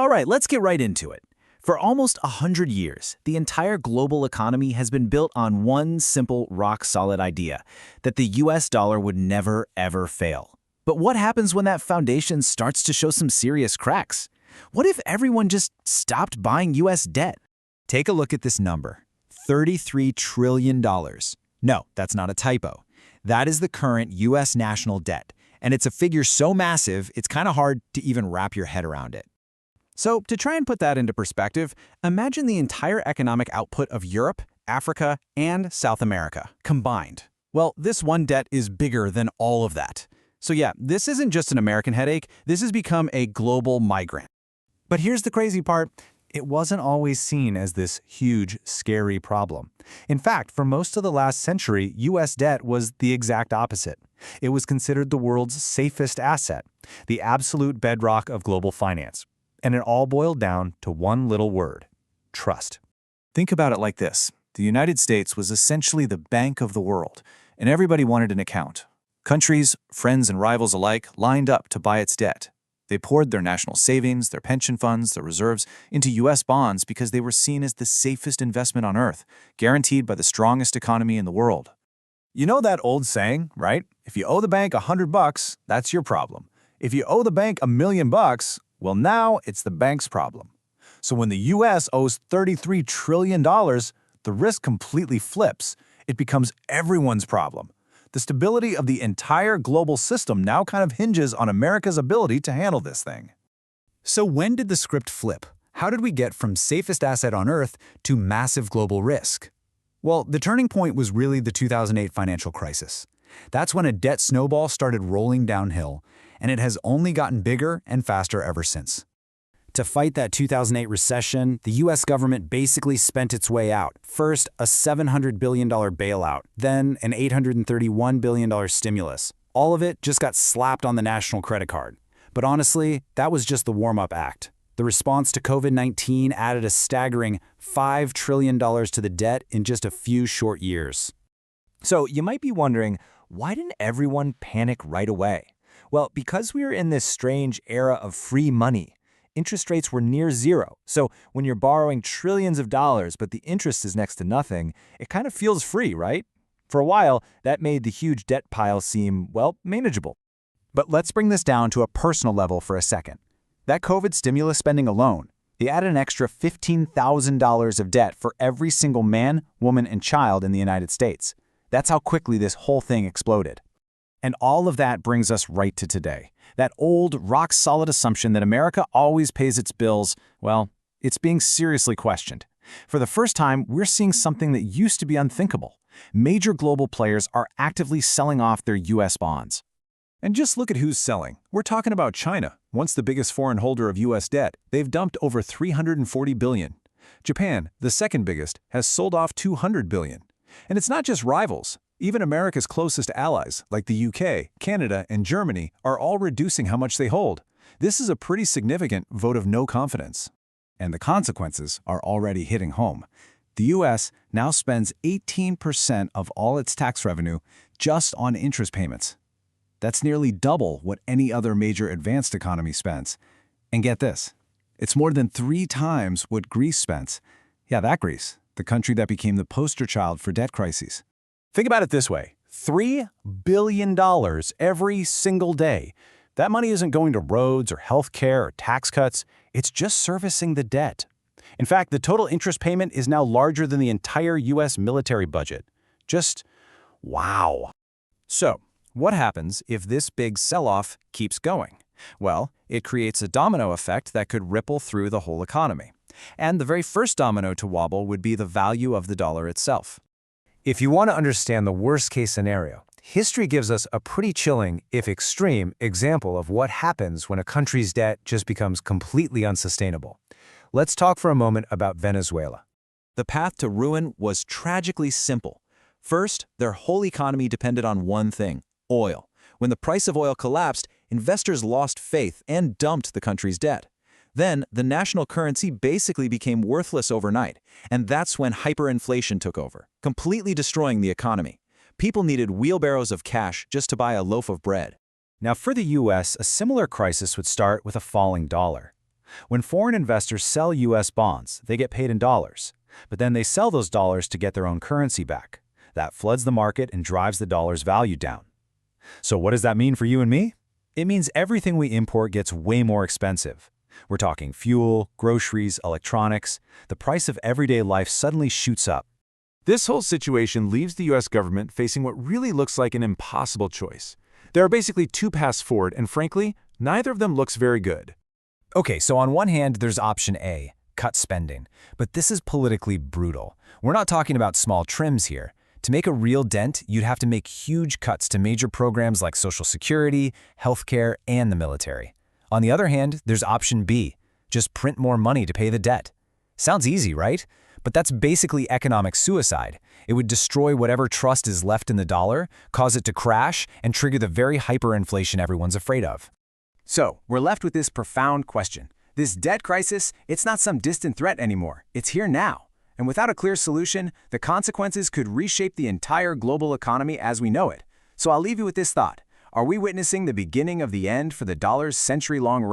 All right, let's get right into it. For almost 100 years, the entire global economy has been built on one simple, rock-solid idea, that the US dollar would never, ever fail. But what happens when that foundation starts to show some serious cracks? What if everyone just stopped buying US debt? Take a look at this number, $33 trillion. No, that's not a typo. That is the current US national debt, and it's a figure so massive, it's kind of hard to even wrap your head around it. So, to try and put that into perspective, imagine the entire economic output of Europe, Africa, and South America combined. Well, this one debt is bigger than all of that. So yeah, this isn't just an American headache, this has become a global migraine. But here's the crazy part. It wasn't always seen as this huge, scary problem. In fact, for most of the last century, US debt was the exact opposite. It was considered the world's safest asset, the absolute bedrock of global finance. And it all boiled down to one little word: trust. Think about it like this. The United States was essentially the bank of the world, and everybody wanted an account. Countries, friends, and rivals alike lined up to buy its debt. They poured their national savings, their pension funds, their reserves into U.S. bonds because they were seen as the safest investment on earth, guaranteed by the strongest economy in the world. You know that old saying, right? If you owe the bank $100, that's your problem. If you owe the bank $1 million, well, now it's the bank's problem. So when the U.S. owes $33 trillion, the risk completely flips. It becomes everyone's problem. The stability of the entire global system now kind of hinges on America's ability to handle this thing. So when did the script flip? How did we get from safest asset on Earth to massive global risk? Well, the turning point was really the 2008 financial crisis. That's when a debt snowball started rolling downhill, and it has only gotten bigger and faster ever since. To fight that 2008 recession, the US government basically spent its way out. First, a $700 billion bailout, then an $831 billion stimulus. All of it just got slapped on the national credit card. But honestly, that was just the warm-up act. The response to COVID-19 added a staggering $5 trillion to the debt in just a few short years. So you might be wondering, why didn't everyone panic right away? Well, because we are in this strange era of free money. Interest rates were near zero, so when you're borrowing trillions of dollars but the interest is next to nothing, it kind of feels free, right? For a while, that made the huge debt pile seem, well, manageable. But let's bring this down to a personal level for a second. That COVID stimulus spending alone, they added an extra $15,000 of debt for every single man, woman, and child in the United States. That's how quickly this whole thing exploded. And all of that brings us right to today. That old, rock-solid assumption that America always pays its bills, well, it's being seriously questioned. For the first time, we're seeing something that used to be unthinkable. Major global players are actively selling off their U.S. bonds. And just look at who's selling. We're talking about China, once the biggest foreign holder of U.S. debt. They've dumped over $340 billion. Japan, the second biggest, has sold off $200 billion. And it's not just rivals. Even America's closest allies, like the UK, Canada, and Germany, are all reducing how much they hold. This is a pretty significant vote of no confidence. And the consequences are already hitting home. The US now spends 18% of all its tax revenue just on interest payments. That's nearly double what any other major advanced economy spends. And get this, it's more than 3 times what Greece spends. Yeah, that Greece, the country that became the poster child for debt crises. Think about it this way, $3 billion every single day. That money isn't going to roads or healthcare or tax cuts, it's just servicing the debt. In fact, the total interest payment is now larger than the entire US military budget. Just wow. So, what happens if this big sell-off keeps going? Well, it creates a domino effect that could ripple through the whole economy. And the very first domino to wobble would be the value of the dollar itself. If you want to understand the worst-case scenario, history gives us a pretty chilling, if extreme, example of what happens when a country's debt just becomes completely unsustainable. Let's talk for a moment about Venezuela. The path to ruin was tragically simple. First, their whole economy depended on one thing: oil. When the price of oil collapsed, investors lost faith and dumped the country's debt. Then, the national currency basically became worthless overnight, and that's when hyperinflation took over, completely destroying the economy. People needed wheelbarrows of cash just to buy a loaf of bread. Now, for the US, a similar crisis would start with a falling dollar. When foreign investors sell U.S. bonds, they get paid in dollars. But then they sell those dollars to get their own currency back. That floods the market and drives the dollar's value down. So what does that mean for you and me? It means everything we import gets way more expensive. We're talking fuel, groceries, electronics. The price of everyday life suddenly shoots up. This whole situation leaves the U.S. government facing what really looks like an impossible choice. There are basically two paths forward, and frankly, neither of them looks very good. Okay, so on one hand, there's option A, cut spending. But this is politically brutal. We're not talking about small trims here. To make a real dent, you'd have to make huge cuts to major programs like Social Security, healthcare, and the military. On the other hand, there's option B, just print more money to pay the debt. Sounds easy, right? But that's basically economic suicide. It would destroy whatever trust is left in the dollar, cause it to crash, and trigger the very hyperinflation everyone's afraid of. So, we're left with this profound question. This debt crisis, it's not some distant threat anymore. It's here now. And without a clear solution, the consequences could reshape the entire global economy as we know it. So I'll leave you with this thought. Are we witnessing the beginning of the end for the dollar's century-long reign?